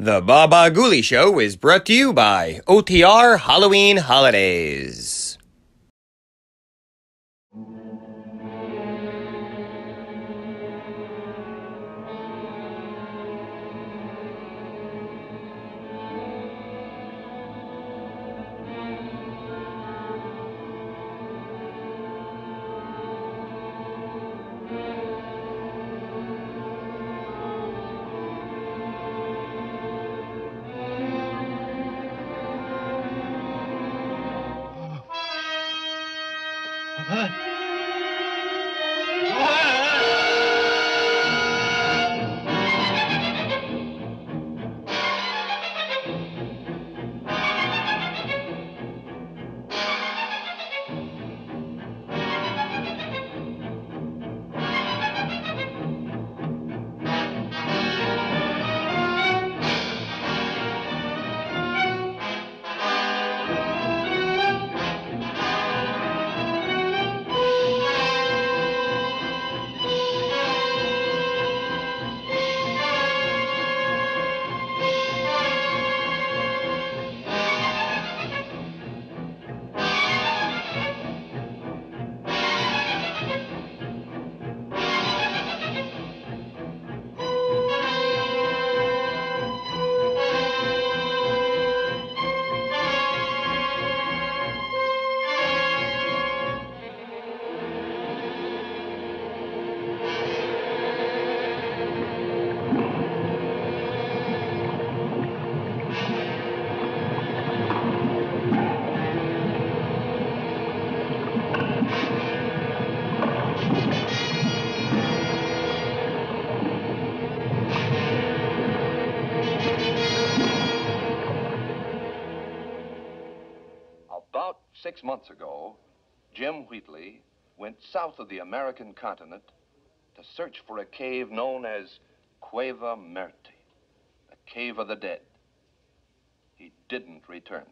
The Baba Ghoulie Show is brought to you by OTR Halloween Holidays. About 6 months ago, Jim Wheatley went south of the American continent to search for a cave known as Cueva Muerta, the Cave of the Dead. He didn't return.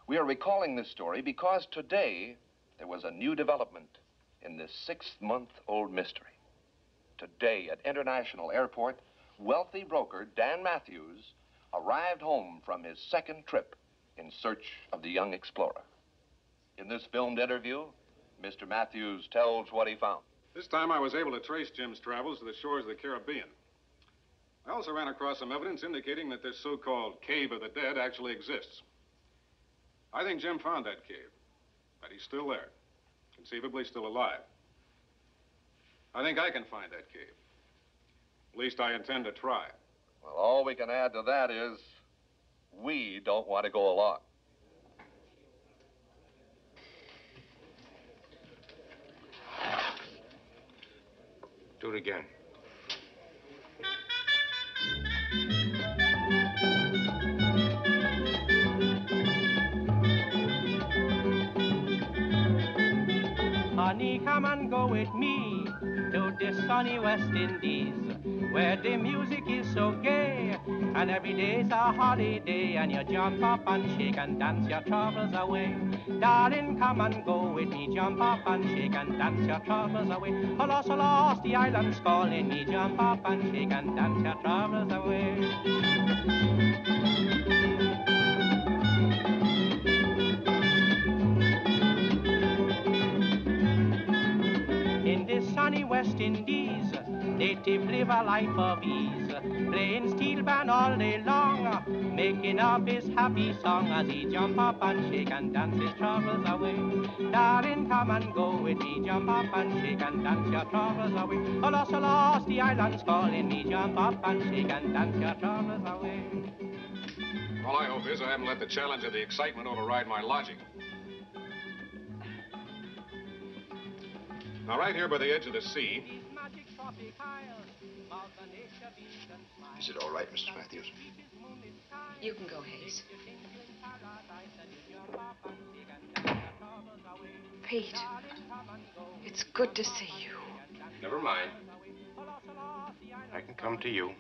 We are recalling this story because today there was a new development in this 6-month-old mystery. Today at International Airport, wealthy broker Dan Matthews arrived home from his second trip in search of the young explorer. In this filmed interview, Mr. Matthews tells what he found. This time I was able to trace Jim's travels to the shores of the Caribbean. I also ran across some evidence indicating that this so-called Cave of the Dead actually exists. I think Jim found that cave, that he's still there, conceivably still alive. I think I can find that cave. At least I intend to try. Well, all we can add to that is we don't want to go along. Do it again. Honey, come and go with me to the sunny West Indies, where the music is so gay, and every day's a holiday, and you jump up and shake and dance your troubles away. Darling, come and go with me, jump up and shake and dance your troubles away. Alas, alas, the island's calling me, jump up and shake and dance your troubles away. In the sunny West Indies, native live a life of ease, playing steel band all day long, making up his happy song as he jump up and shake and dance his troubles away. Darling, come and go with me, jump up and shake and dance your troubles away. Alas, alas, the island's calling me, jump up and shake and dance your troubles away. All I hope is I haven't let the challenge of the excitement override my logic. Now, right here by the edge of the sea. Is it all right, Mrs. Matthews? You can go, Hayes. Pete, it's good to see you. Never mind. I can come to you.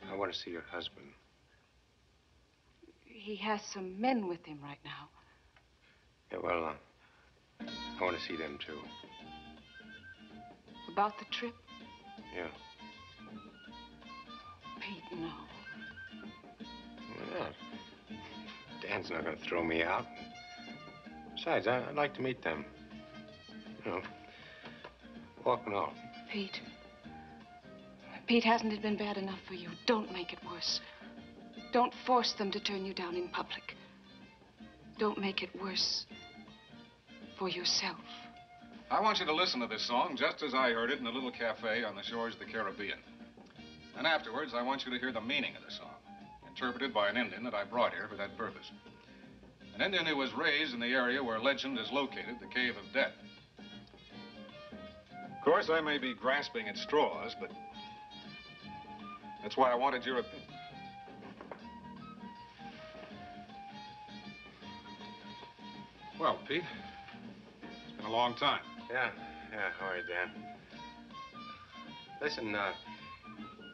I want to see your husband. He has some men with him right now. Yeah, well, I want to see them, too. About the trip? Yeah. Pete, no. Why not? Dan's not going to throw me out. Besides, I'd like to meet them. You know, walk and all. Pete. Pete, hasn't it been bad enough for you? Don't make it worse. Don't force them to turn you down in public. Don't make it worse for yourself. I want you to listen to this song just as I heard it in a little cafe on the shores of the Caribbean. And afterwards, I want you to hear the meaning of the song, interpreted by an Indian that I brought here for that purpose. An Indian who was raised in the area where legend is located, the Cave of Death. Of course, I may be grasping at straws, but that's why I wanted your opinion. Well, Pete, it's been a long time. Yeah, all right, Dan. Listen,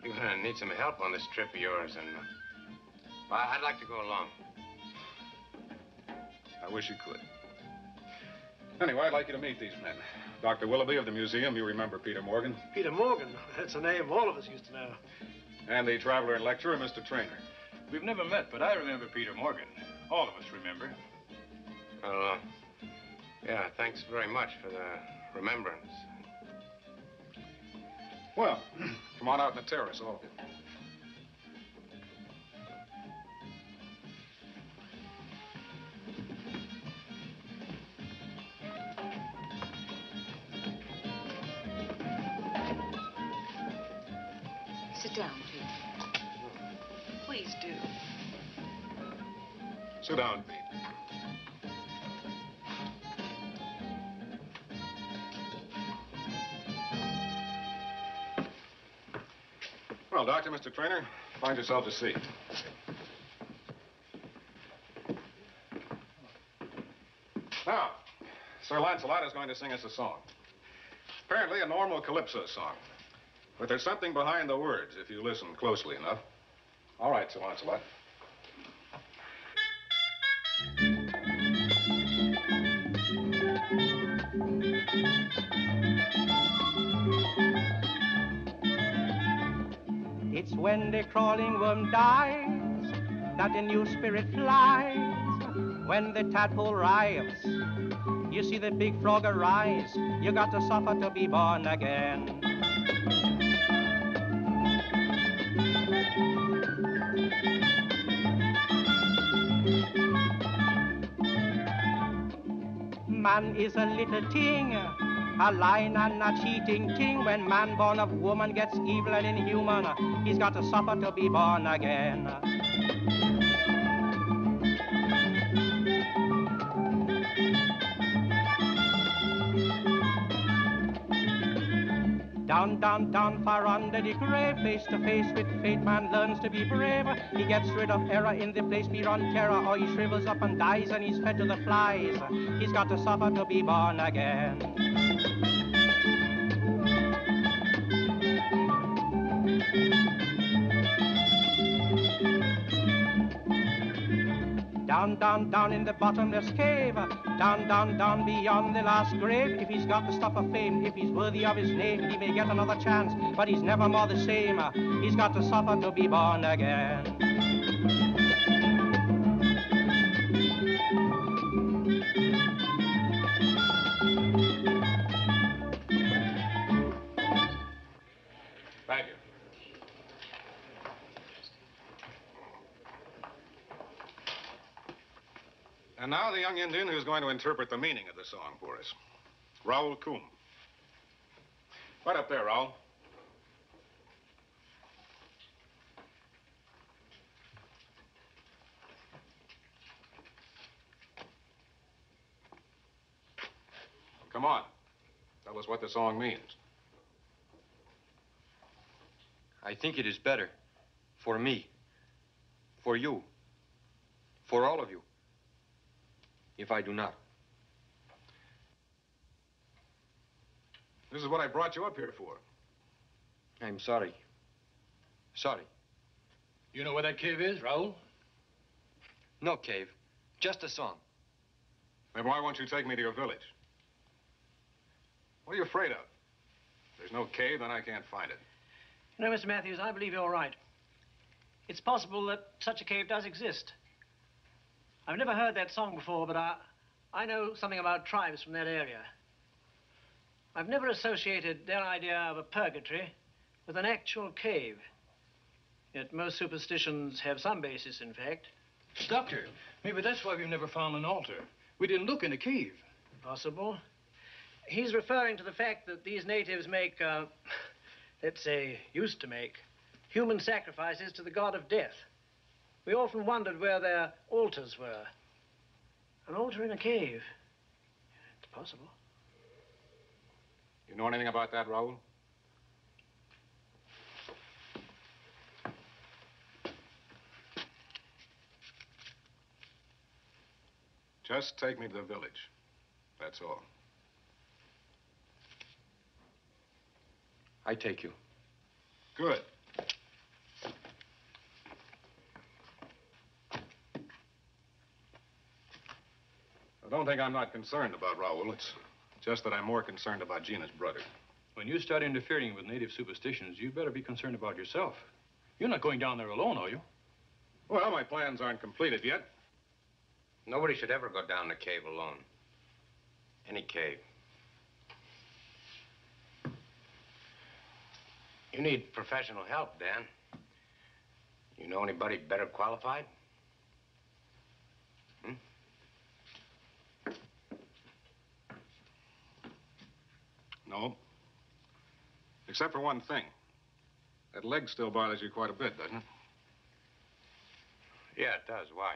you're gonna need some help on this trip of yours, and well, I'd like to go along. I wish you could. Anyway, I'd like you to meet these men. Dr. Willoughby of the museum, you remember Peter Morgan. Peter Morgan? That's a name all of us used to know. And the traveler and lecturer, Mr. Trainer. We've never met, but I remember Peter Morgan. All of us remember. Well, yeah, thanks very much for the remembrance. Well, come on out on the terrace, all of you. Sit down, Pete. Please do. Sit down, Pete. Well, Doctor, Mr. Trainer, find yourself a seat. Now, Sir Lancelot is going to sing us a song. Apparently a normal calypso song. But there's something behind the words, if you listen closely enough. All right, Sir Lancelot. It's when the crawling worm dies that a new spirit flies. When the tadpole writhes, you see the big frog arise. You got to suffer to be born again. Man is a little thing, a lying and a cheating thing. When man born of woman gets evil and inhuman, he's got to suffer to be born again. Down, down, down, far under the grave, face to face with fate, man learns to be brave. He gets rid of error in the place beyond terror, or he shrivels up and dies and he's fed to the flies. He's got to suffer to be born again. Down, down, down in the bottomless cave. Down, down, down beyond the last grave. If he's got the stuff of fame, if he's worthy of his name, he may get another chance, but he's never more the same. He's got to suffer to be born again. Thank you. And now the young Indian who's going to interpret the meaning of the song for us, Raoul Coombe. Right up there, Raoul. Come on. Tell us what the song means. I think it is better for me, for you, for all of you, if I do not. This is what I brought you up here for. I'm sorry. Sorry. You know where that cave is, Raoul? No cave. Just a song. Then why won't you take me to your village? What are you afraid of? If there's no cave, then I can't find it. You know, Mr. Matthews, I believe you're right. It's possible that such a cave does exist. I've never heard that song before, but I know something about tribes from that area. I've never associated their idea of a purgatory with an actual cave. Yet most superstitions have some basis, in fact. Doctor, maybe that's why we've never found an altar. We didn't look in a cave. Possible. He's referring to the fact that these natives make, let's say, used to make, human sacrifices to the god of death. We often wondered where their altars were. An altar in a cave. It's possible. You know anything about that, Raoul? Just take me to the village. That's all. I take you. Good. I don't think I'm not concerned about Raoul. It's just that I'm more concerned about Gina's brother. When you start interfering with native superstitions, you better be concerned about yourself. You're not going down there alone, are you? Well, my plans aren't completed yet. Nobody should ever go down the cave alone. Any cave. You need professional help, Dan. You know anybody better qualified? No. Except for one thing. That leg still bothers you quite a bit, doesn't it? Yeah, it does. Why?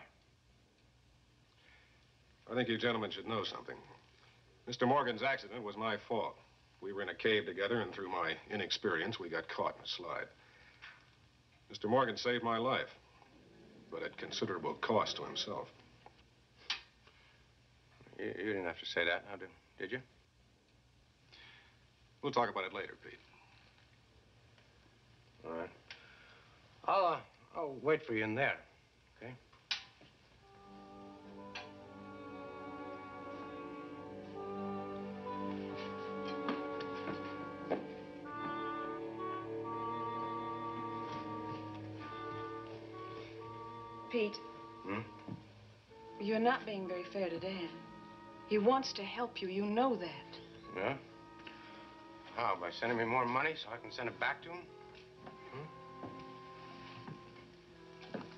I think you gentlemen should know something. Mr. Morgan's accident was my fault. We were in a cave together, and through my inexperience, we got caught in a slide. Mr. Morgan saved my life, but at considerable cost to himself. You didn't have to say that, now, did you? We'll talk about it later, Pete. All right. I'll wait for you in there, okay? Pete. Hmm? You're not being very fair to Dan. He wants to help you. You know that. Yeah? How, by sending me more money so I can send it back to him?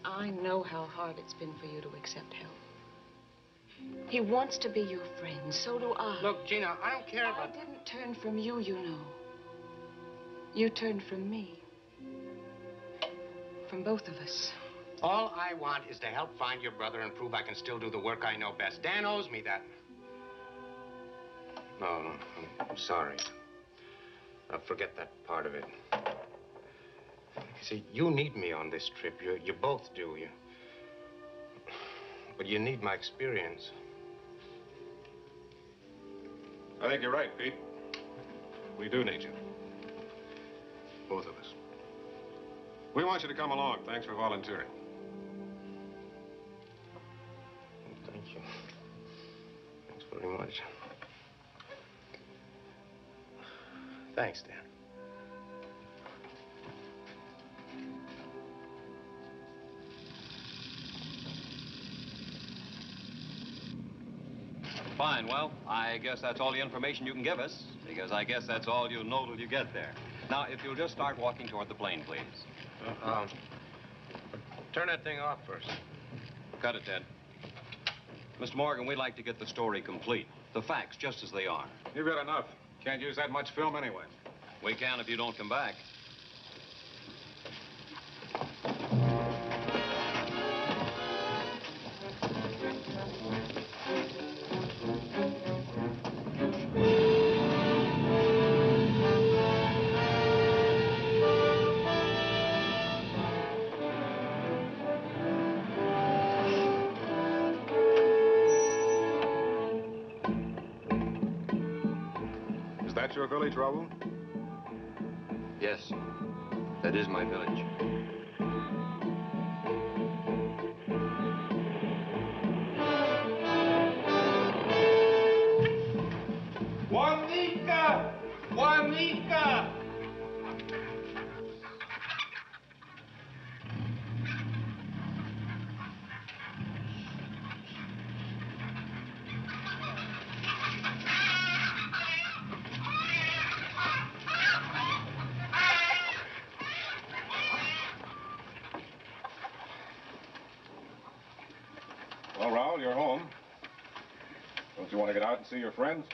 I know how hard it's been for you to accept help. He wants to be your friend. So do I. Look, Gina, I don't care about... I didn't turn from you, you know. You turned from me. From both of us. All I want is to help find your brother and prove I can still do the work I know best. Dan owes me that. No, I'm sorry. I'll forget that part of it. You see, you need me on this trip. You both do. But you need my experience. I think you're right, Pete. We do need you. Both of us. We want you to come along. Thanks for volunteering. Thank you. Thanks very much. Thanks, Dan. Fine. Well, I guess that's all the information you can give us, because I guess that's all you'll know till you get there. Now, if you'll just start walking toward the plane, please. Turn that thing off first. Cut it, Ted. Mr. Morgan, we'd like to get the story complete. The facts, just as they are. You've got enough. Can't use that much film anyway. We can if you don't come back. Is that your village, Raoul? Yes, that is my village. Well, Raoul, you're home. Don't you want to get out and see your friends?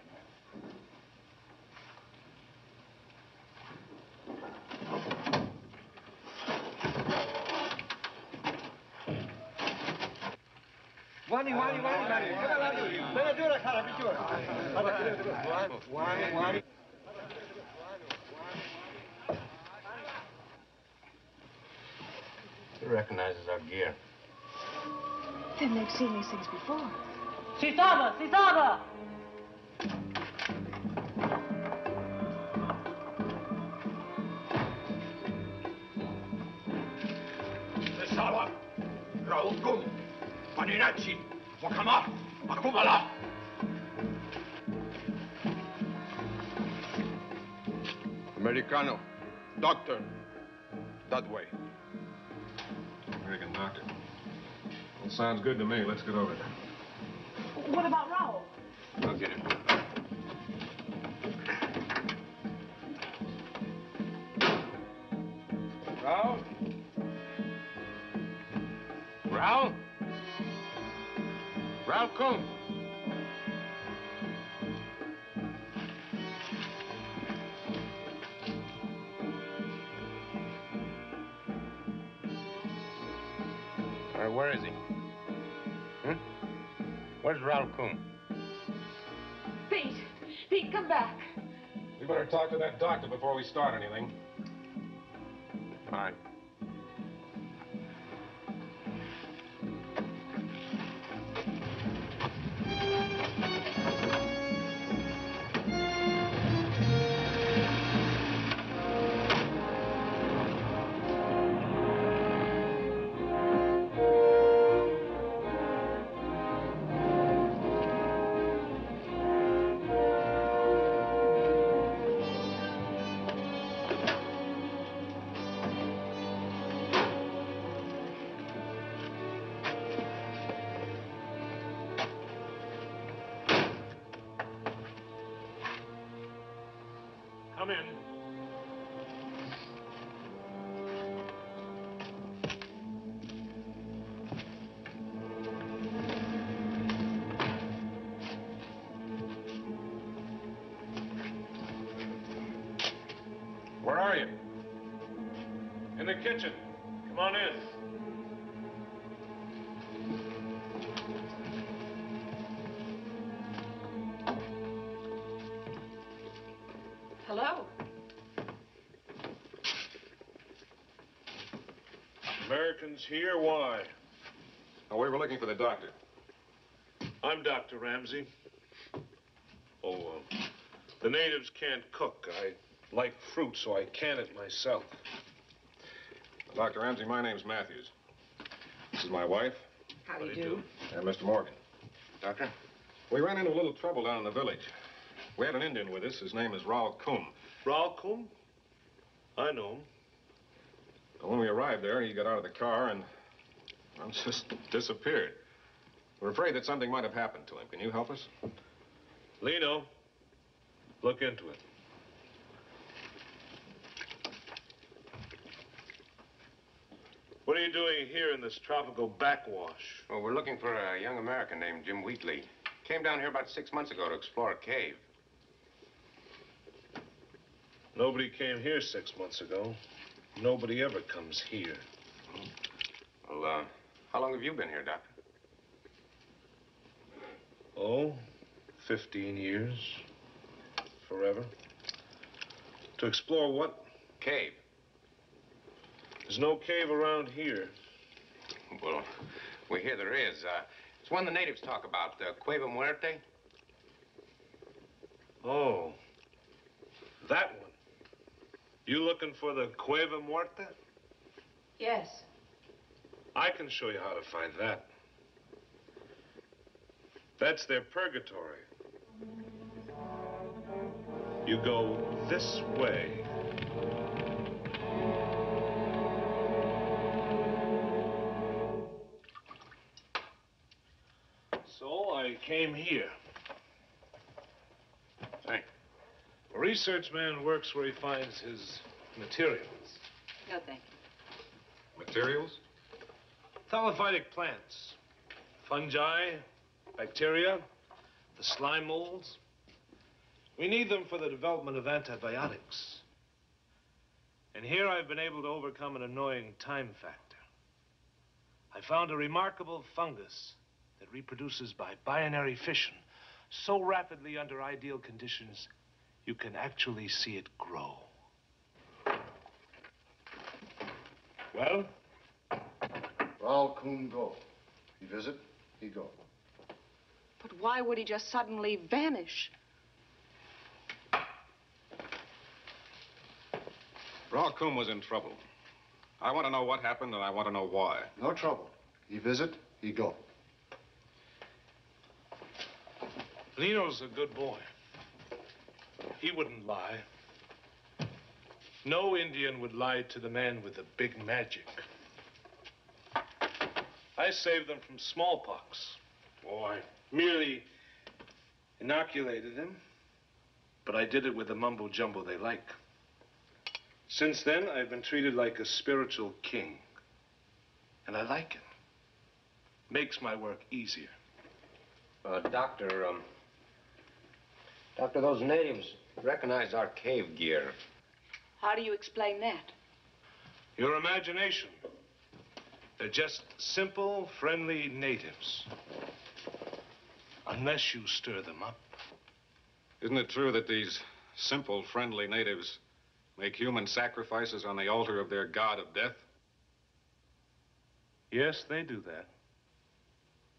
He recognizes our gear. Then they've seen these things before. Sisaba! Sisaba! Sisaba! Raoul Kum! Paninachi! Wakama! Akumala! Americano. Doctor. That way. American doctor. Well, sounds good to me. Let's get over there. What about Raoul? I'll get him. Raoul? Raoul? Raoul, come. Where is he? Where's Raoul Kum? Pete, come back. We better talk to that doctor before we start anything. All right. Come in. Where are you? In the kitchen. Come on in. Hello. Americans here? Why? Oh, we were looking for the doctor. I'm Dr. Ramsey. The natives can't cook. I like fruit, so I can it myself. Dr. Ramsey, my name's Matthews. This is my wife. How do you do? And Mr. Morgan. Doctor? We ran into a little trouble down in the village. We had an Indian with us. His name is Raoul Kum. Raoul Kum? I know him. When we arrived there, he got out of the car and, well, just disappeared. We're afraid that something might have happened to him. Can you help us? Lino, look into it. What are you doing here in this tropical backwash? Well, we're looking for a young American named Jim Wheatley. Came down here about 6 months ago to explore a cave. Nobody came here 6 months ago. Nobody ever comes here. Well, how long have you been here, Doctor? Oh, 15 years. Forever. To explore what? Cave. There's no cave around here. Well, we hear there is. It's one the natives talk about, Cueva Muerte. Oh, that one. You looking for the Cueva Muerte? Yes. I can show you how to find that. That's their purgatory. You go this way. So I came here. Hey. A research man works where he finds his materials. No, thank you. Materials? Thallophytic plants. Fungi, bacteria, the slime molds. We need them for the development of antibiotics. And here I've been able to overcome an annoying time factor. I found a remarkable fungus that reproduces by binary fission so rapidly under ideal conditions, you can actually see it grow. Well? Raoul Kuhn go. He visit, he go. But why would he just suddenly vanish? Raoul Kuhn was in trouble. I want to know what happened, and I want to know why. No trouble. He visit, he go. Lino's a good boy. He wouldn't lie. No Indian would lie to the man with the big magic. I saved them from smallpox. Oh, I merely inoculated them, but I did it with the mumbo-jumbo they like. Since then, I've been treated like a spiritual king, and I like it. Makes my work easier. Doctor, those natives recognize our cave gear. How do you explain that? Your imagination. They're just simple, friendly natives. Unless you stir them up. Isn't it true that these simple, friendly natives make human sacrifices on the altar of their god of death? Yes, they do that.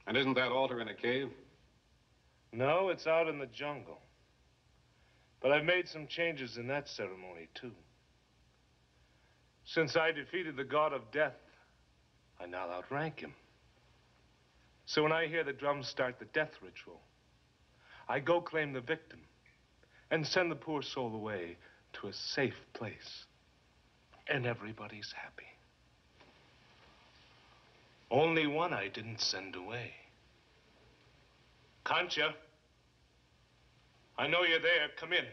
And isn't that altar in a cave? No, it's out in the jungle. But I've made some changes in that ceremony, too. Since I defeated the god of death, I now outrank him. So when I hear the drums start the death ritual, I go claim the victim and send the poor soul away to a safe place. And everybody's happy. Only one I didn't send away. Concha, I know you're there. Come in.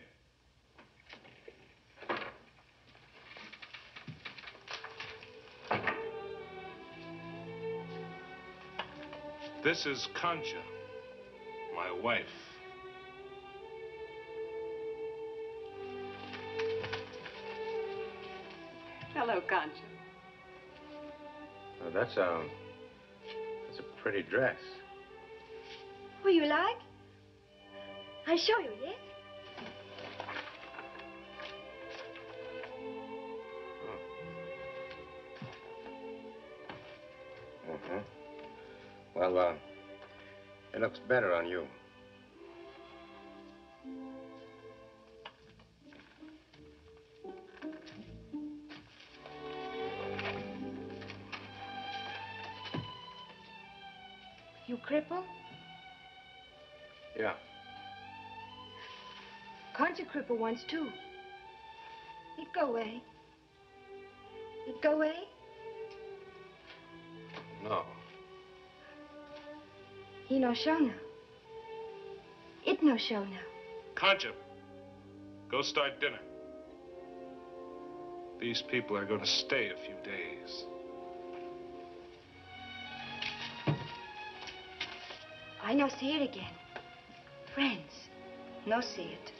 This is Concha, my wife. Hello, Concha. Oh, that's a pretty dress. Oh, you like? I'll show you, yes? Uh-huh. Well, it looks better on you. You cripple? Yeah. Concha cripple once, too. It go away. It go away? No. He no show now. It no show now. Concha, go start dinner. These people are going to stay a few days. I no see it again. Friends, no see it.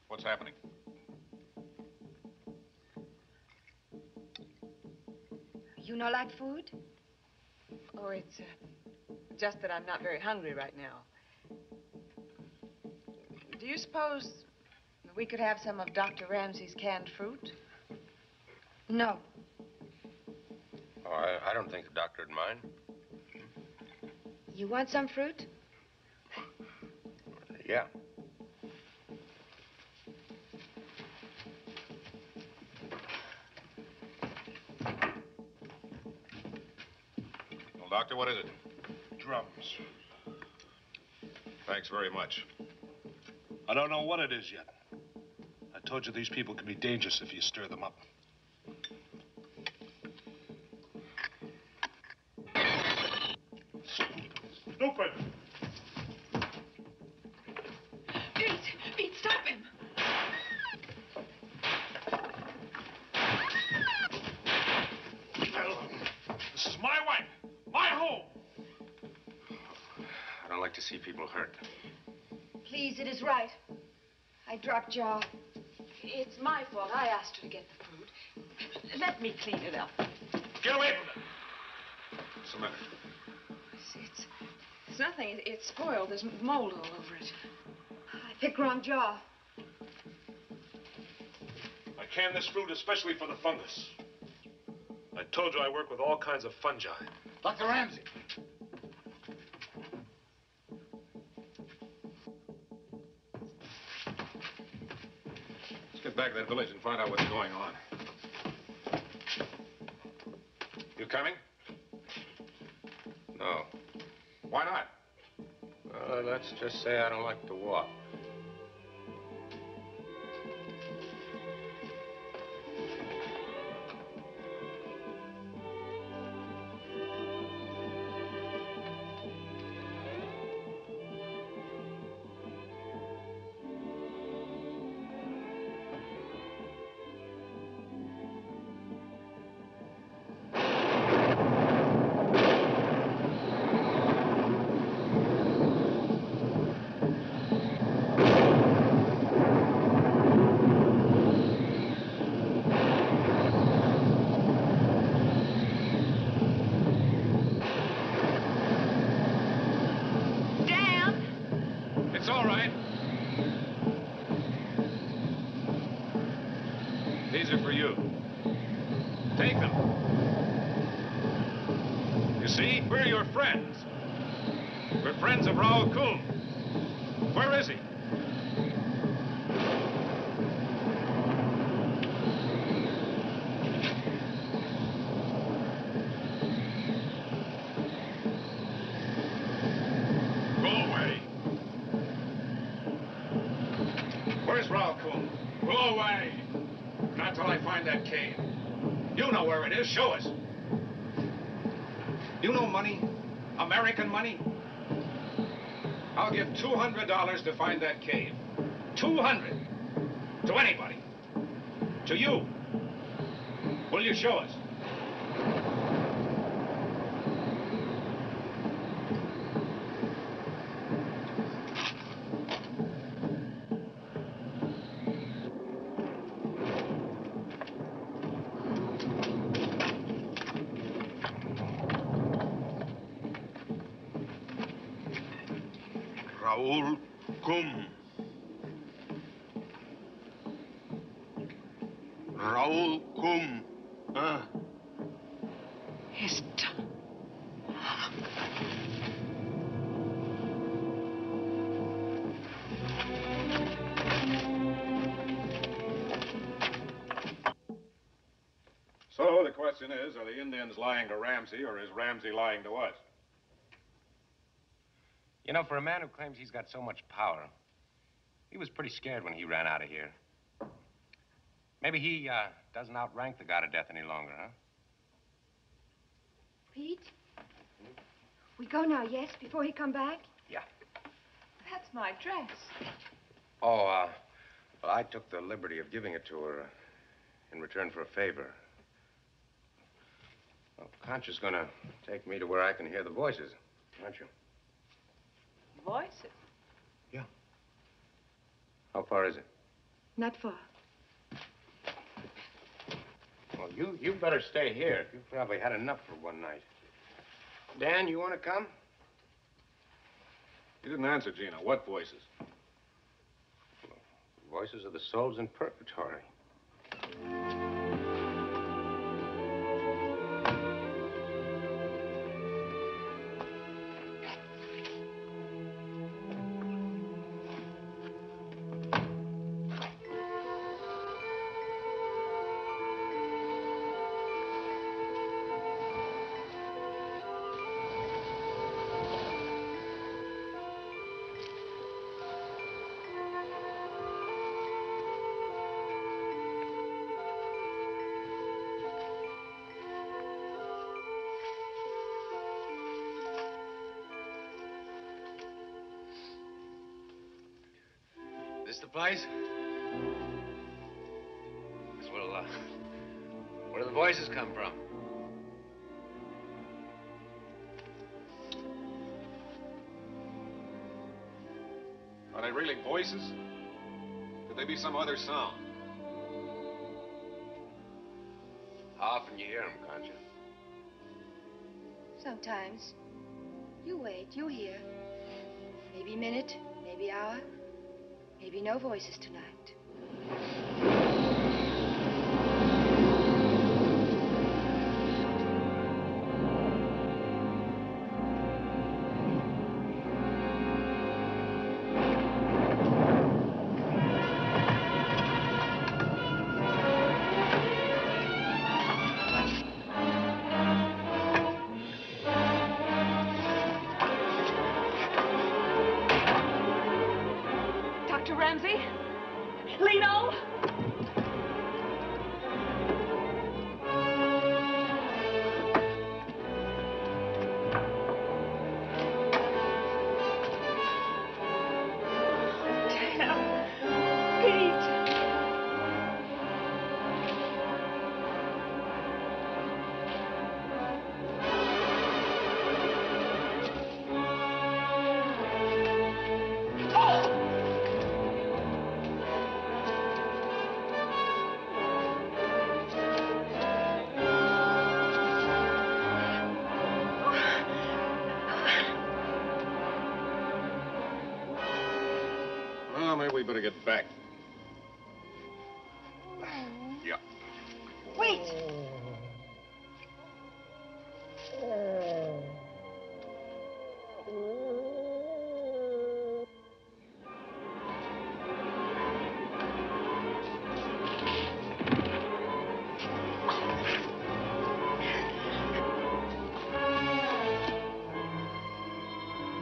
What's happening? You no like food? Oh, it's just that I'm not very hungry right now. Do you suppose we could have some of Dr. Ramsey's canned fruit? No. Oh, I don't think the doctor would mind. You want some fruit? Yeah. Well, Doctor, what is it? Drums. Thanks very much. I don't know what it is yet. I told you these people can be dangerous if you stir them up. Stupid! Pete, stop him. This is my wife, my home. I don't like to see people hurt. Please, it is right. I dropped Jaw. It's my fault. I asked her to get the food. Let me clean it up. Get away from it. What's the matter? It's nothing. It's spoiled. There's mold all over it. I picked wrong Jaw. I canned this fruit especially for the fungus. I told you I work with all kinds of fungi. Dr. Ramsey. Let's get back to that village and find out what's going on. You coming? No. Why not? Well, let's just say I don't like to walk. It's all right. These are for you. Take them. You see, we're your friends. We're friends of Raoul Kuhn. Where is he? Where's Raoul Kuhn? Go away. Not till I find that cave. You know where it is. Show us. You know money? American money? I'll give $200 to find that cave. 200. To anybody. To you. Will you show us? Raoul Kuhn. Raoul Kuhn. Esta. So the question is, are the Indians lying to Ramsey, or is Ramsey lying to us? You know, for a man who claims he's got so much power, he was pretty scared when he ran out of here. Maybe he doesn't outrank the god of death any longer, huh? Pete? We go now, yes? Before he come back? Yeah. That's my dress. Oh, well, I took the liberty of giving it to her in return for a favor. Well, Concha's gonna take me to where I can hear the voices, aren't you? Voices? Yeah. How far is it? Not far. Well, you better stay here. You've probably had enough for one night. Dan, you want to come? You didn't answer, Gina. What voices? Voices of the souls in purgatory. this the place? Well, where do the voices come from? Are they really voices? Could they be some other sound? How often you hear them, can't you? Sometimes. You wait, you hear. Maybe minute, maybe hour, maybe no voices tonight. Dr. Ramsey? Lino? Well, maybe we better get back. Yeah. Wait!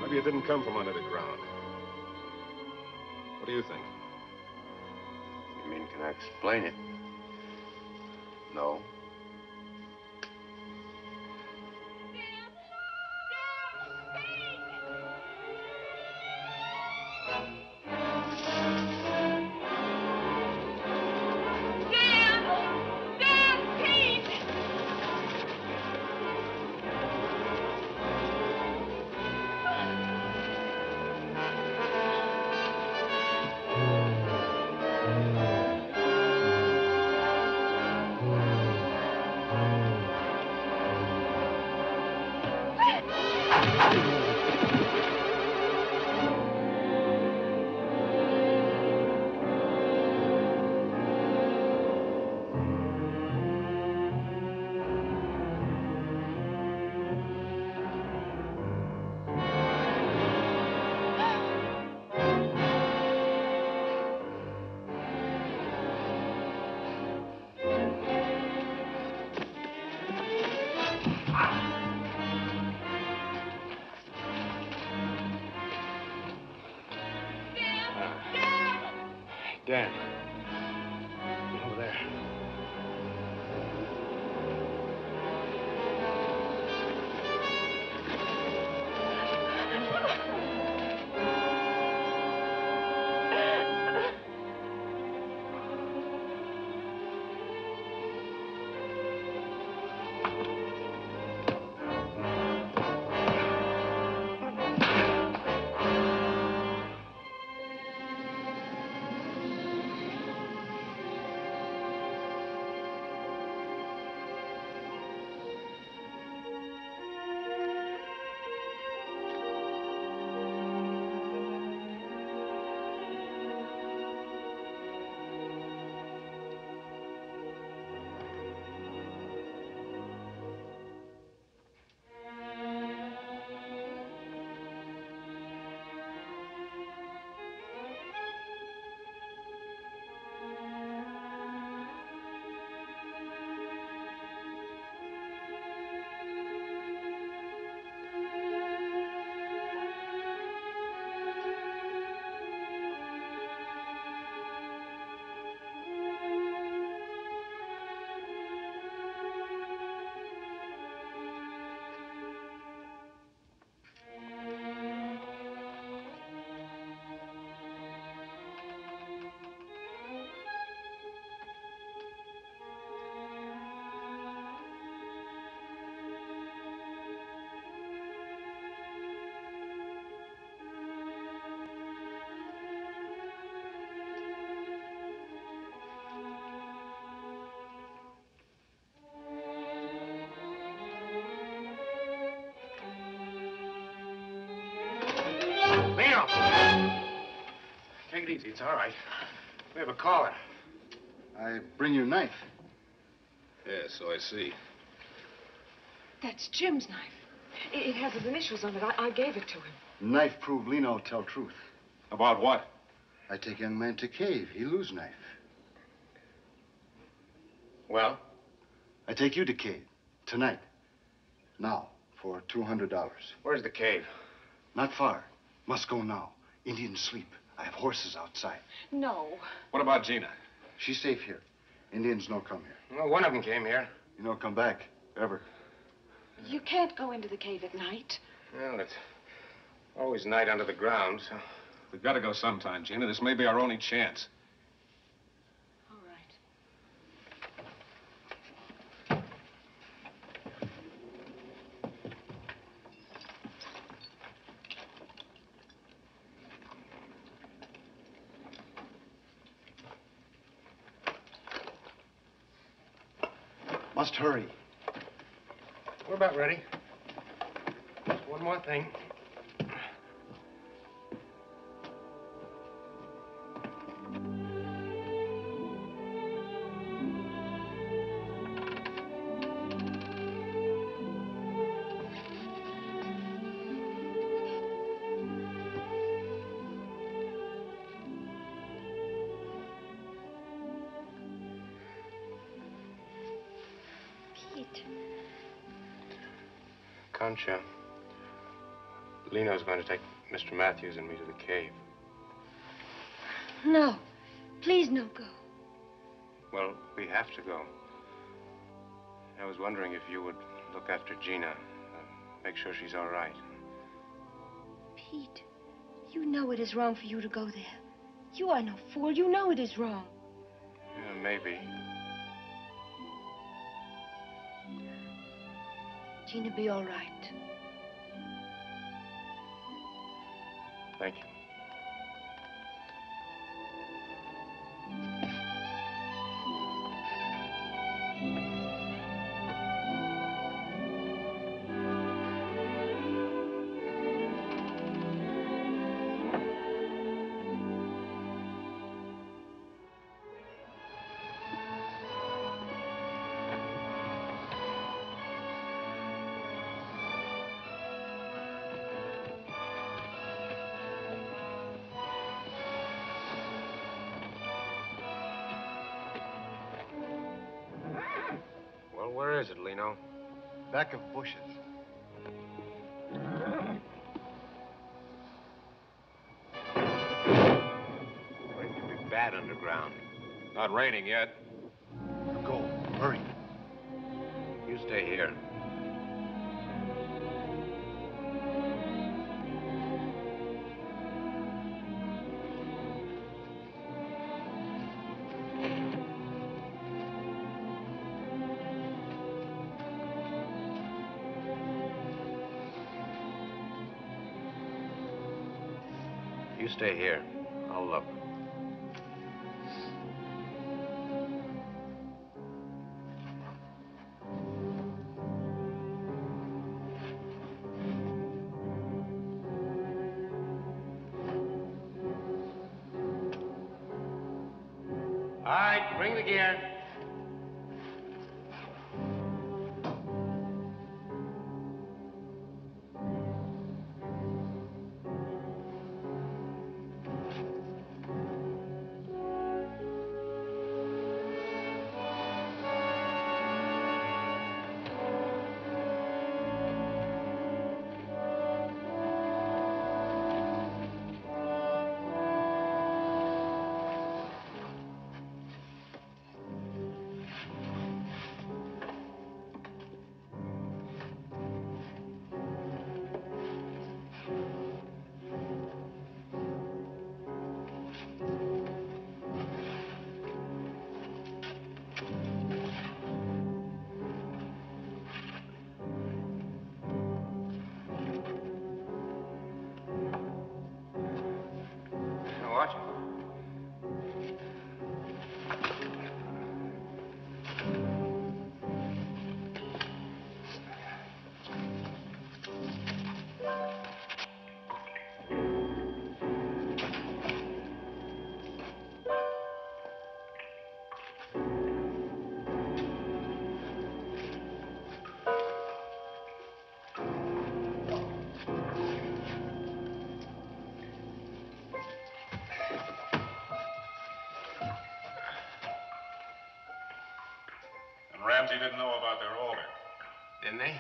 Maybe it didn't come from under the ground. What do you think? You mean, can I explain it? No. Dan. Over there. Lino! Take it easy. It's all right. We have a caller. I bring you a knife. Yes, so I see. That's Jim's knife. It has his initials on it. I gave it to him. Knife prove Lino tell truth. About what? I take young man to cave. He lose knife. Well? I take you to cave. Tonight. Now. For $200. Where's the cave? Not far. Must go now. Indians sleep. I have horses outside. No. What about Gina? She's safe here. Indians no come here. Well, one of them came here. You no come back. Ever. You can't go into the cave at night. Well, it's always night under the ground, so... We've got to go sometime, Gina. This may be our only chance. All right. Must hurry. We're about ready. Just one more thing. Concha, Lino's going to take Mr. Matthews and me to the cave. No. Please, no go. Well, we have to go. I was wondering if you would look after Gina, make sure she's all right. Pete, you know it is wrong for you to go there. You are no fool. You know it is wrong. Yeah, maybe. Gina be all right. Thank you. Well, where is it, Lino? Back of bushes. It could be bad underground. Not raining yet. Go. Hurry. You stay here. You stay here. I'll look. All right, bring the gear. Ramsey didn't know about their order. Didn't they?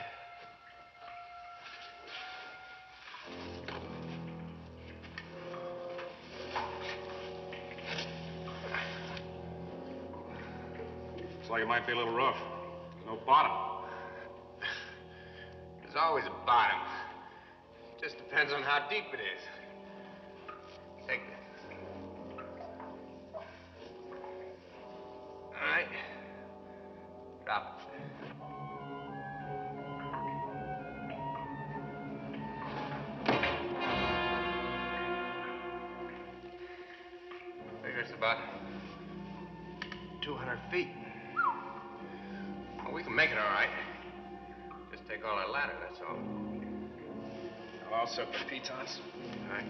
Looks like it might be a little rough. No bottom. There's always a bottom. Just depends on how deep it is. Take this. All right. Drop it. Figure it's about 200 feet. Well, we can make it all right. Just take all our ladder, that's all. I'll set the pitons. All right.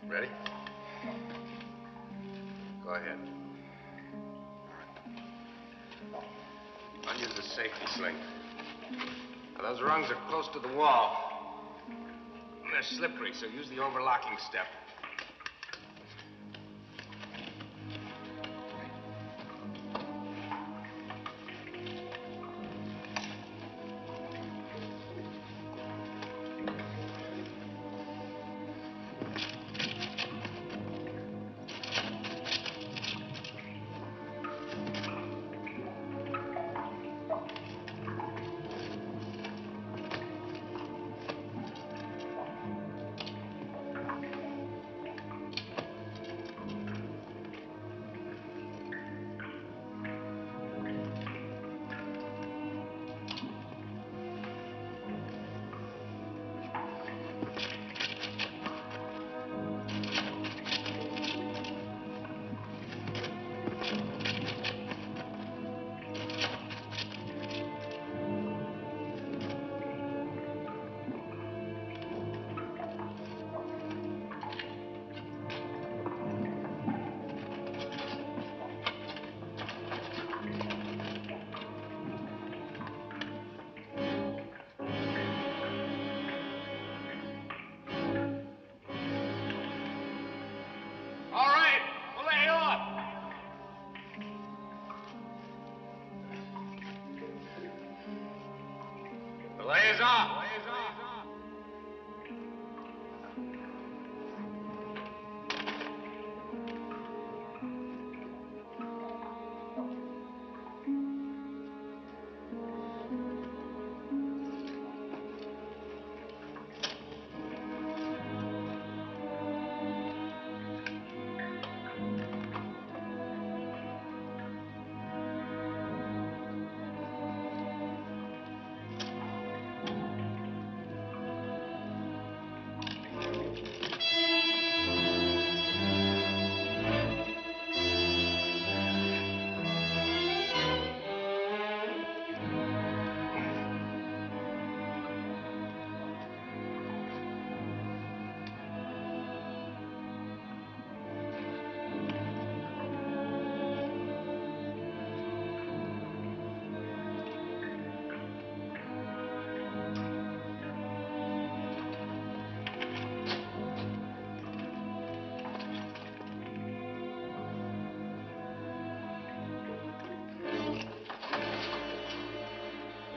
Ready? Go ahead. I'll use the safety sling. Now, those rungs are close to the wall. They're slippery, so use the overlocking step. Layers off.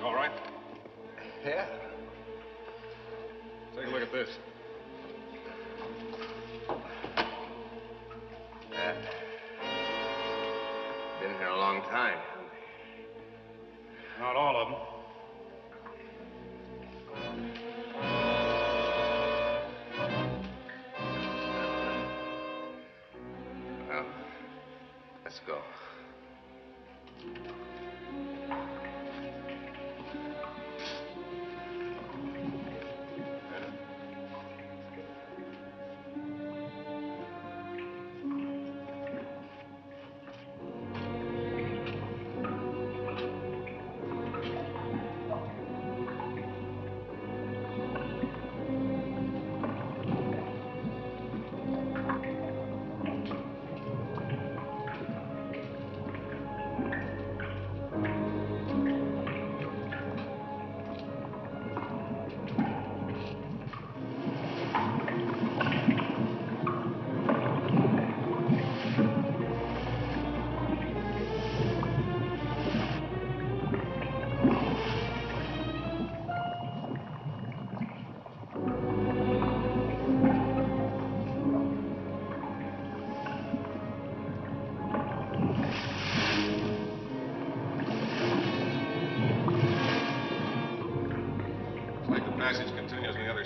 All right? Yeah. Take a look at this. Been here a long time. Not all of them. Well, let's go.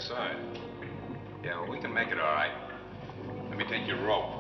side. Yeah, well, we can make it all right. Let me take your rope.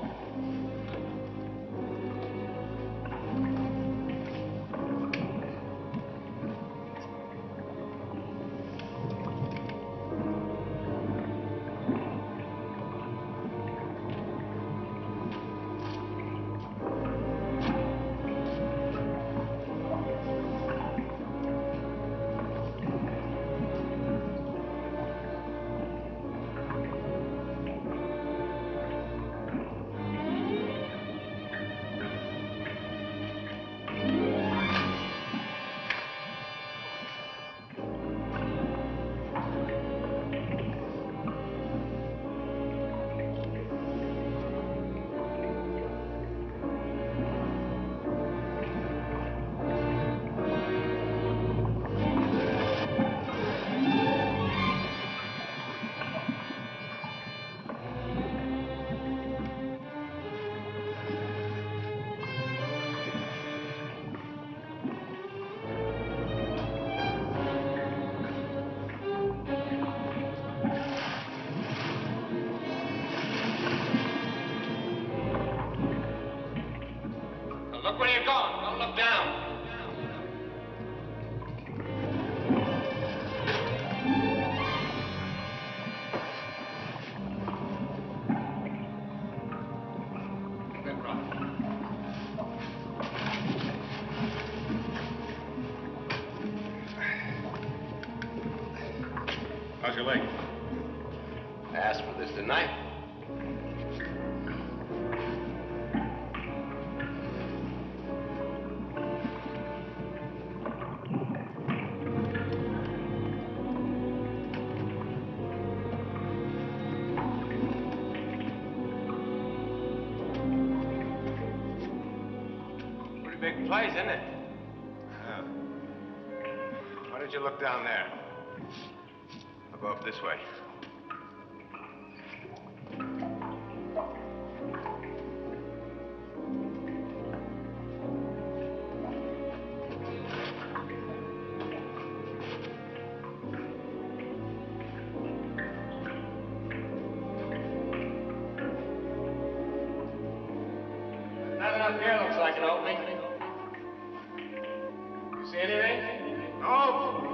Look where you're going. Don't look down. Good run. How's your leg? I asked for this, didn't I? Big place, isn't it? Yeah. Why don't you look down there? I'll go up this way. Nothing up here looks like an opening. See anything? No!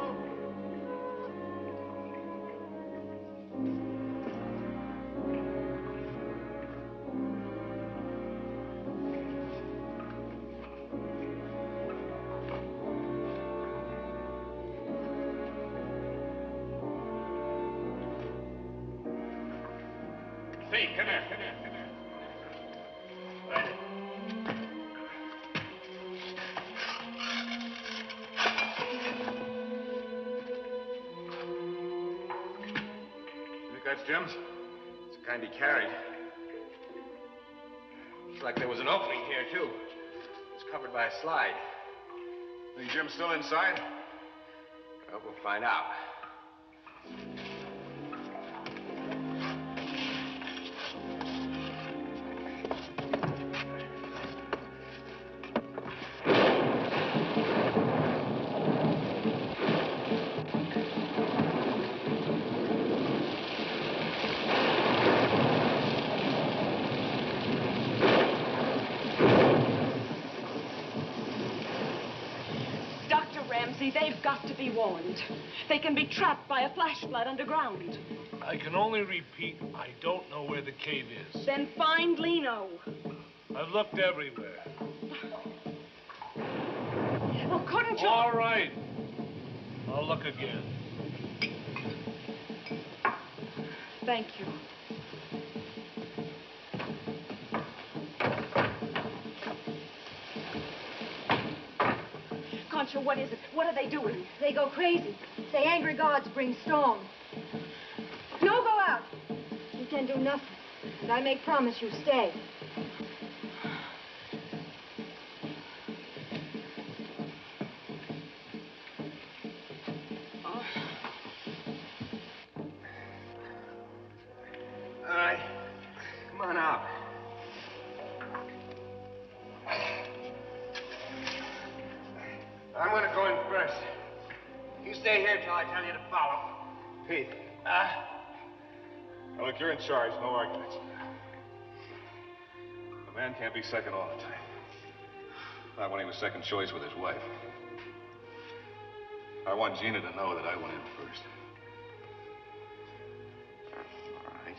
Pete, come here, come here, come here. Right. You think that's Jim's? It's the kind he carried. Looks like there was an opening here, too. It's covered by a slide. Think Jim's still inside? Well, we'll find out. They've got to be warned. They can be trapped by a flash flood underground. I can only repeat, I don't know where the cave is. Then find Lino. I've looked everywhere. Well, couldn't you? All right. I'll look again. Thank you. Concha, what is it? What are they doing? They go crazy. Say angry gods bring storm. No, go out. You can do nothing. And I make promise you stay. All right. Come on out. I'm gonna go in first. You stay here till I tell you to follow. Pete. Now, look, you're in charge. No arguments. A man can't be second all the time. Not when he was second choice with his wife. I want Gina to know that I went in first. All right.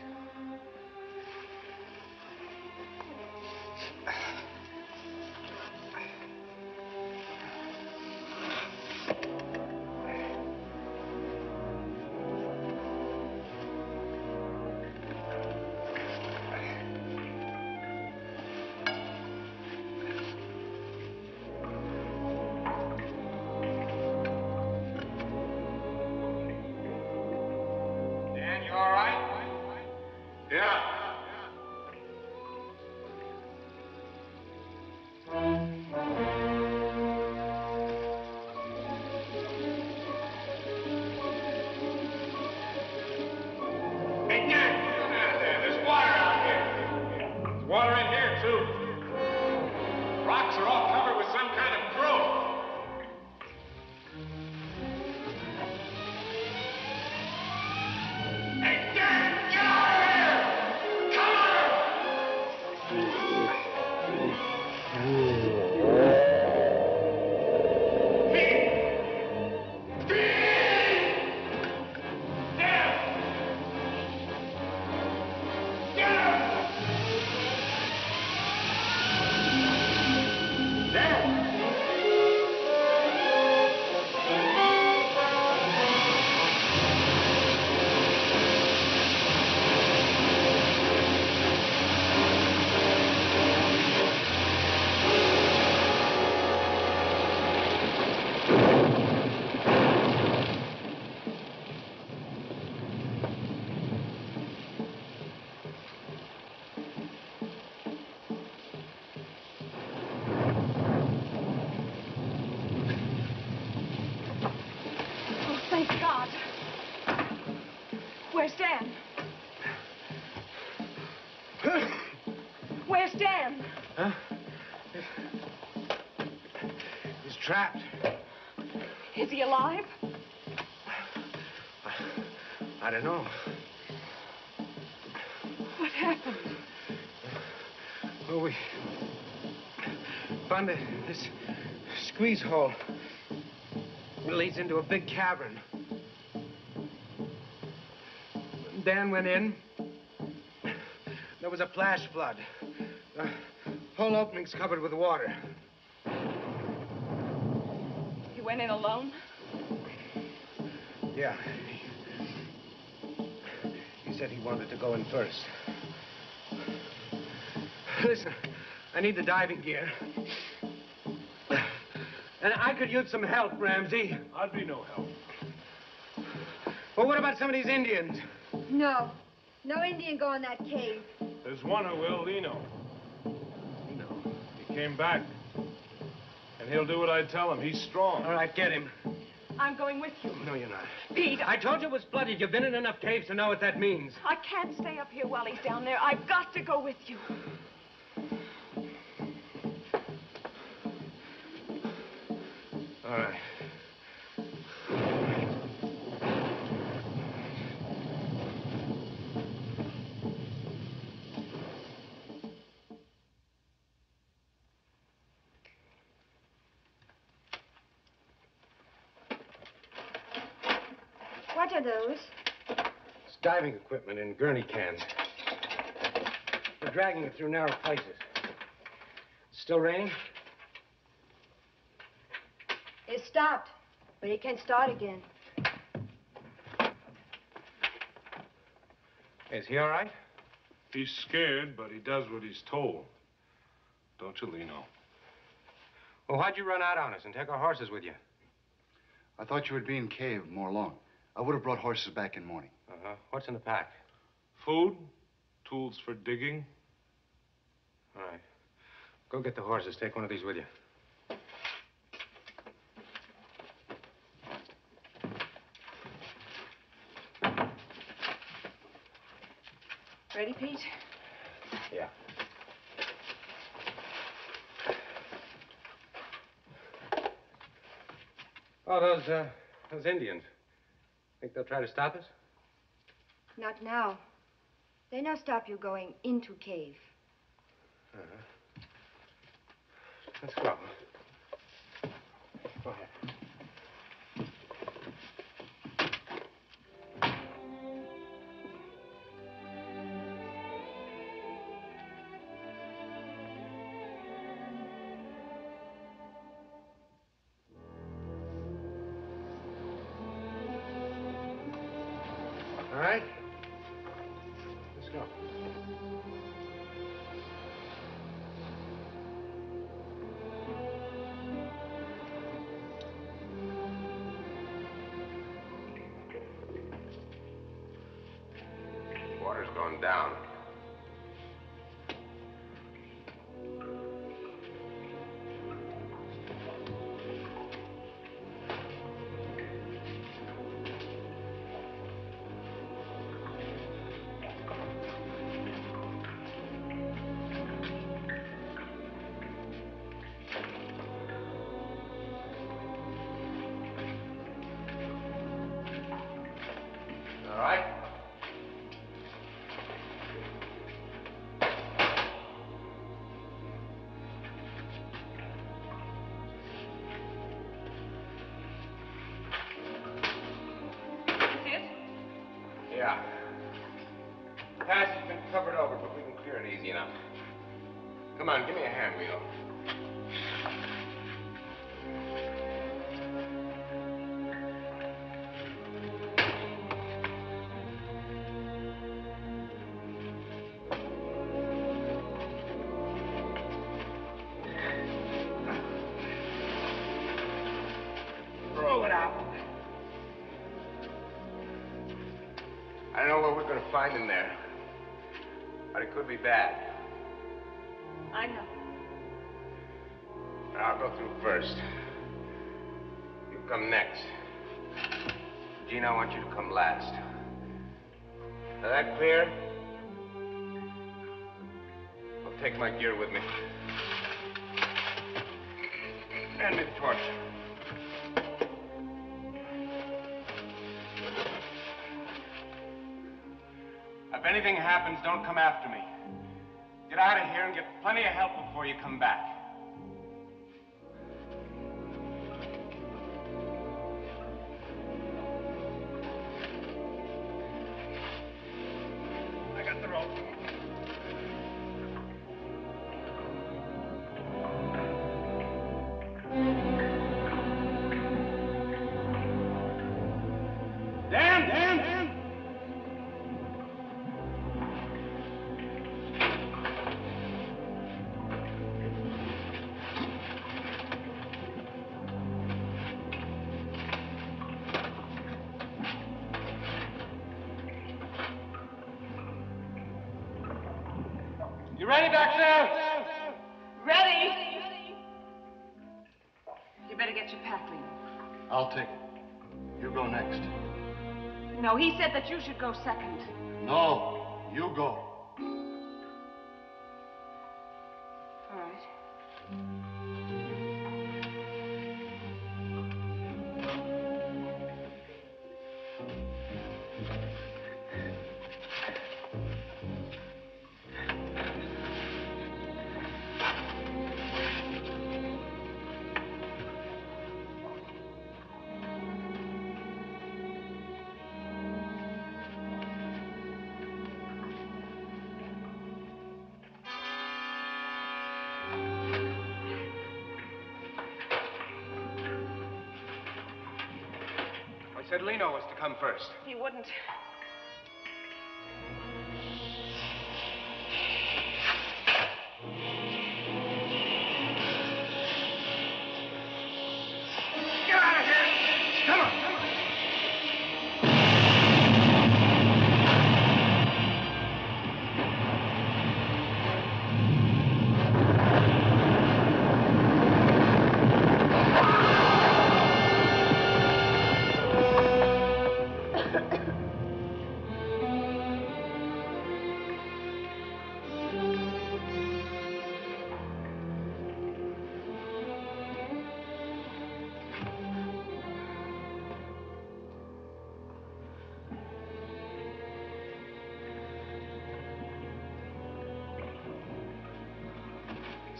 Where's Dan? Where's Dan? Huh? He's trapped. Is he alive? I don't know. What happened? Well, we found this squeeze hole. It leads into a big cavern. Dan went in. There was a flash flood. The whole opening's covered with water. He went in alone? Yeah. He said he wanted to go in first. Listen, I need the diving gear. And I could use some help, Ramsey. I'd be no help. Well, what about some of these Indians? No. No Indian go in that cave. There's one who will, Lino. Lino? He came back. And he'll do what I tell him. He's strong. All right, get him. I'm going with you. No, you're not. Pete, I told you it was flooded. You've been in enough caves to know what that means. I can't stay up here while he's down there. I've got to go with you. All right. What are those? It's diving equipment in gurney cans. We're dragging it through narrow places. It's still raining? It stopped, but it can start again. Is he all right? He's scared, but he does what he's told. Don't you, Lino? Well, why'd you run out on us and take our horses with you? I thought you would be in cave more long. I would have brought horses back in morning. Uh-huh. What's in the pack? Food, tools for digging. All right. Go get the horses. Take one of these with you. Ready, Pete? Yeah. Oh, those Indians. Think they'll try to stop us? Not now. They no stop you going into cave. Let's go. Go ahead. All right. Let's go. Water's going down. All right. Yeah. The passage has been covered over, but we can clear it easy enough. Come on, give me a hand wheel. Throw it out. I don't know what we're going to find in there, but it could be bad. I know. I'll go through first. You come next. Gina, I want you to come last. Is that clear? I'll take my gear with me. Hand me the torch. If anything happens, don't come after me. Get out of here and get plenty of help before you come back. I got the rope. Dan! You ready back there? Ready? You better get your pack, Lena. I'll take it. You go next. No, he said that you should go second. No, you go. All right. I said Lino was to come first. He wouldn't. Get out of here! Come on!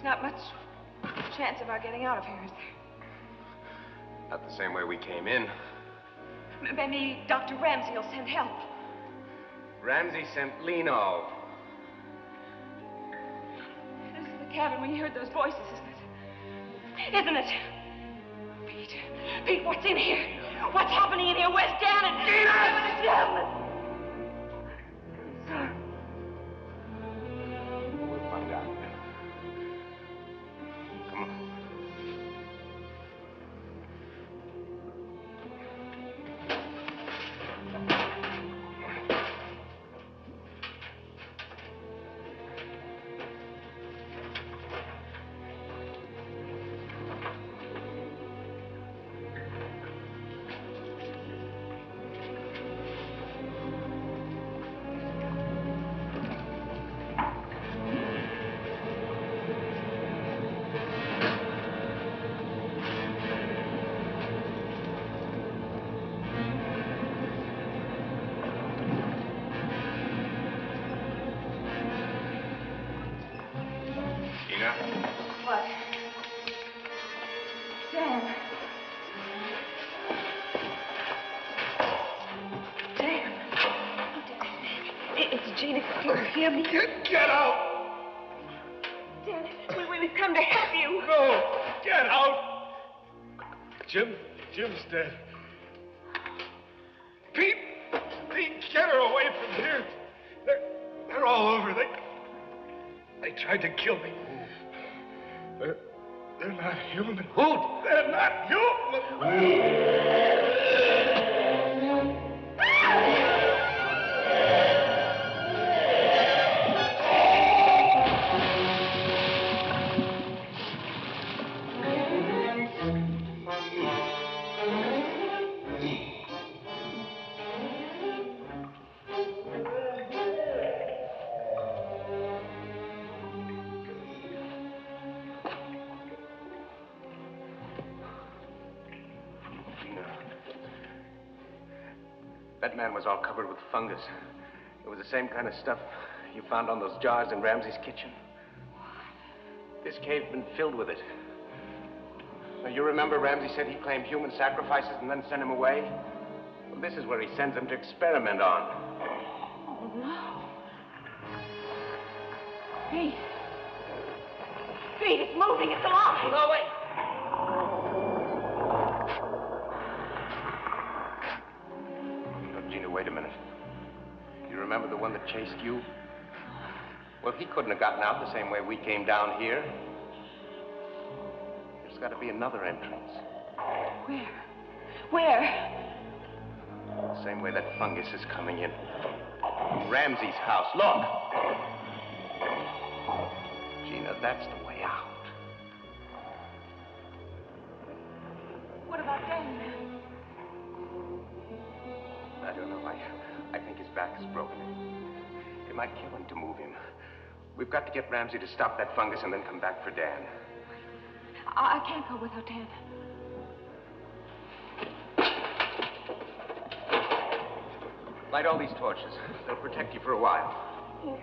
There's not much chance of our getting out of here, is there? Not the same way we came in. Maybe Dr. Ramsey will send help. Ramsey sent Lino. This is the cabin when you heard those voices, isn't it? Isn't it? Pete, what's in here? What's happening in here? Where's Dan and Gina? Sir. We'll find out. Come on. What? Dan. Dan. It's Gina. Can you hear me? Get out! Dan, we've come to help you. No! Get out! Jim's dead. Pete, get her away from here. They're all over. They tried to kill me. They're not human. Who? They're not human. That man was all covered with fungus. It was the same kind of stuff you found on those jars in Ramsey's kitchen. This cave's been filled with it. Now, you remember Ramsey said he claimed human sacrifices and then sent him away? Well, this is where he sends them to experiment on. Oh, no. Pete, it's moving. It's alive. No, wait. Gina, wait a minute. You remember the one that chased you? Well, he couldn't have gotten out the same way we came down here. There's got to be another entrance. Where? The same way that fungus is coming in. From Ramsey's house. Look! Gina, that's the way out. What about Dan? I don't know. I think his back is broken. It might kill him to move him. We've got to get Ramsey to stop that fungus and then come back for Dan. I can't go without Dan. Light all these torches. They'll protect you for a while. Here.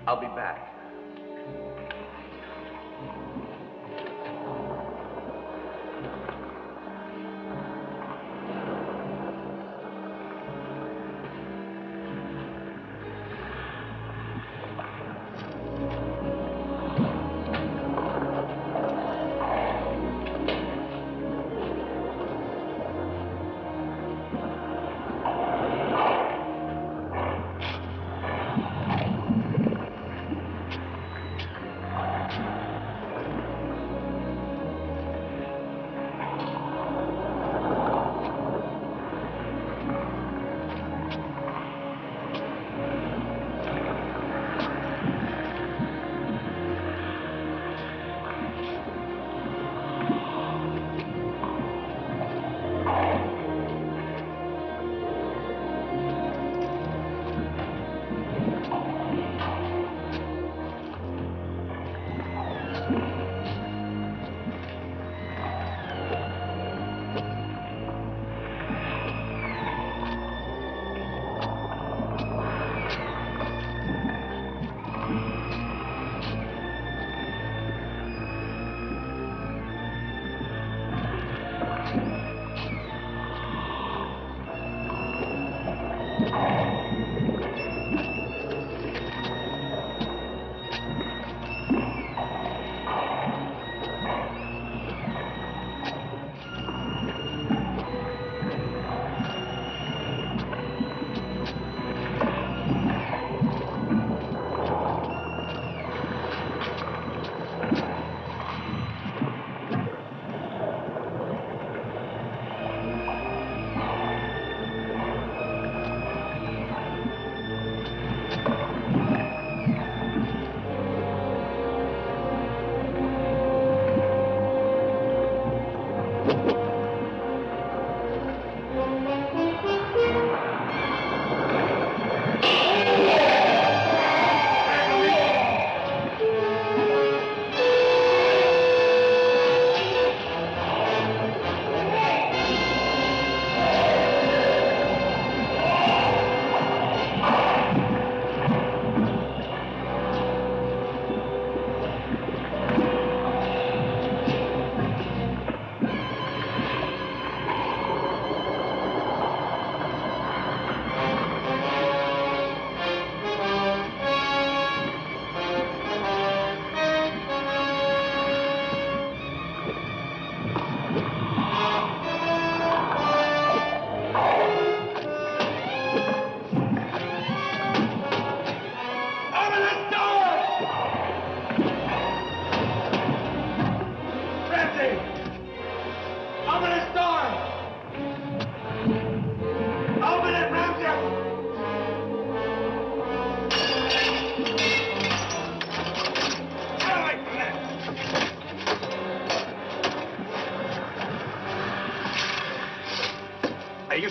I'll be back.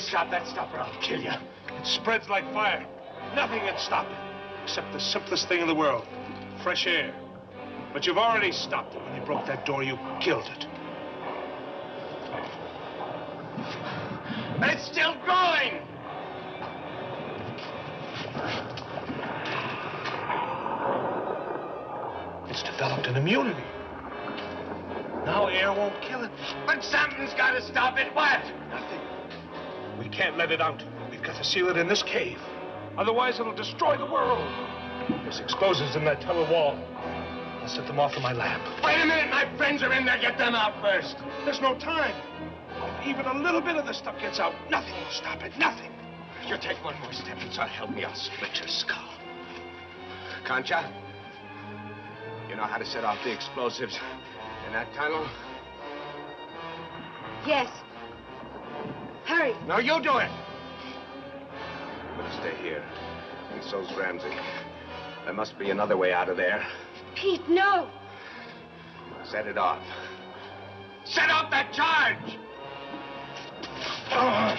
stop that stuff or I'll kill you. It spreads like fire. Nothing can stop it, except the simplest thing in the world, fresh air. But you've already stopped it. When you broke that door, you killed it. But it's still growing! It's developed an immunity. Now air won't kill it. But something's got to stop it. What? Nothing. We can't let it out. We've got to seal it in this cave. Otherwise, it'll destroy the world. There's explosives in that tunnel wall. I'll set them off in my lab. Wait a minute. My friends are in there. Get them out first. There's no time. If even a little bit of the stuff gets out, nothing will stop it. Nothing. You take one more step and try to help me, I'll split your skull. Concha, you know how to set off the explosives in that tunnel? Yes. Hurry. No, you do it. I'm gonna stay here. And so's Ramsey. There must be another way out of there. Pete, no. Set it off. Set off that charge! Go ahead!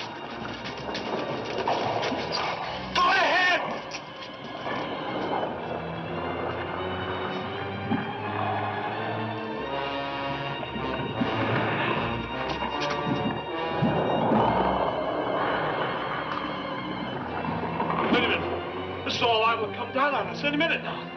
Wait a minute. This is all liable to come down on us any minute now.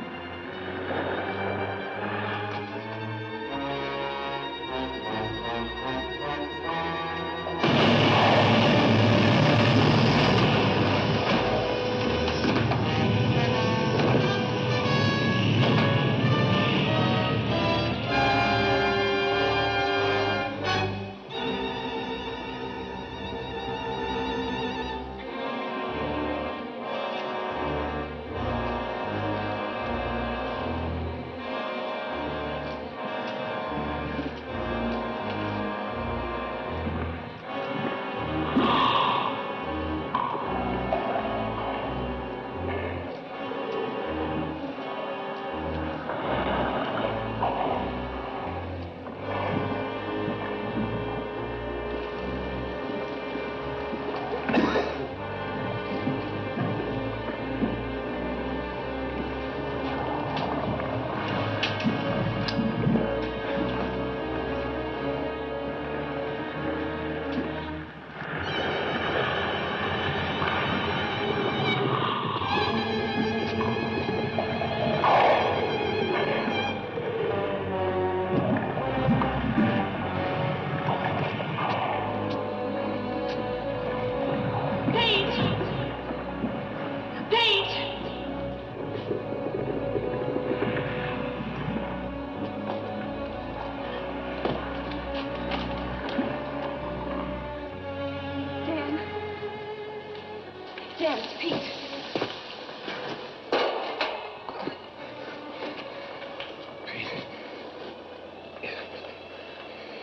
Dan, it's Pete.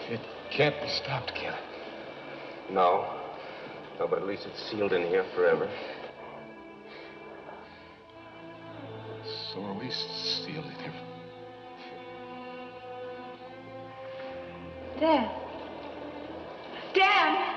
It can't be stopped, kid. No. No, but at least it's sealed in here forever. So are we sealed in here? Dan. Dan!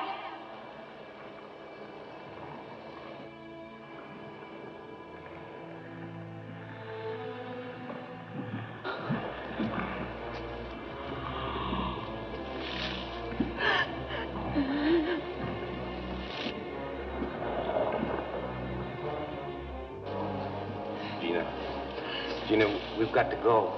Gina, we've got to go.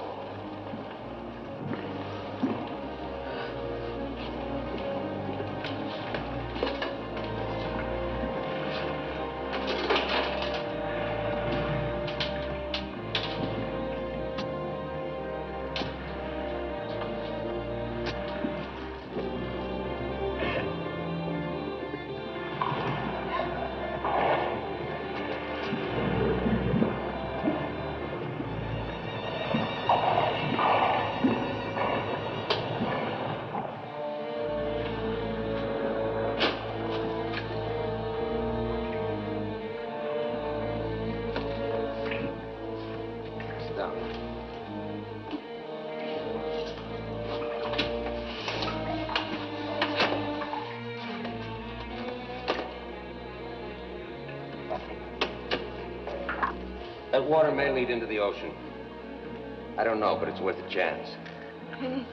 That water may lead into the ocean. I don't know, but it's worth a chance. Anything.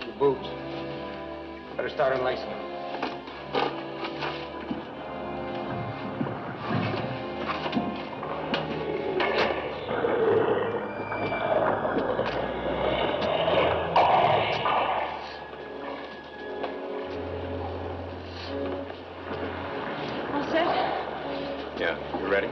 Your boots. Better start unlacing them. All set? Yeah, you ready?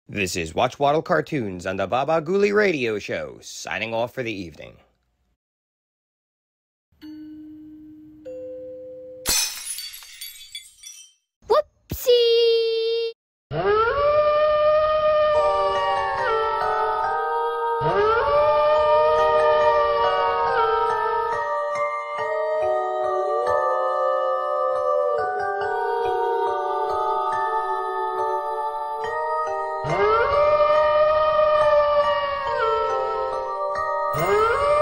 This is Watch Waddle Cartoons on the Baba Ghoulie Radio Show, signing off for the evening. Whoopsie! Huh?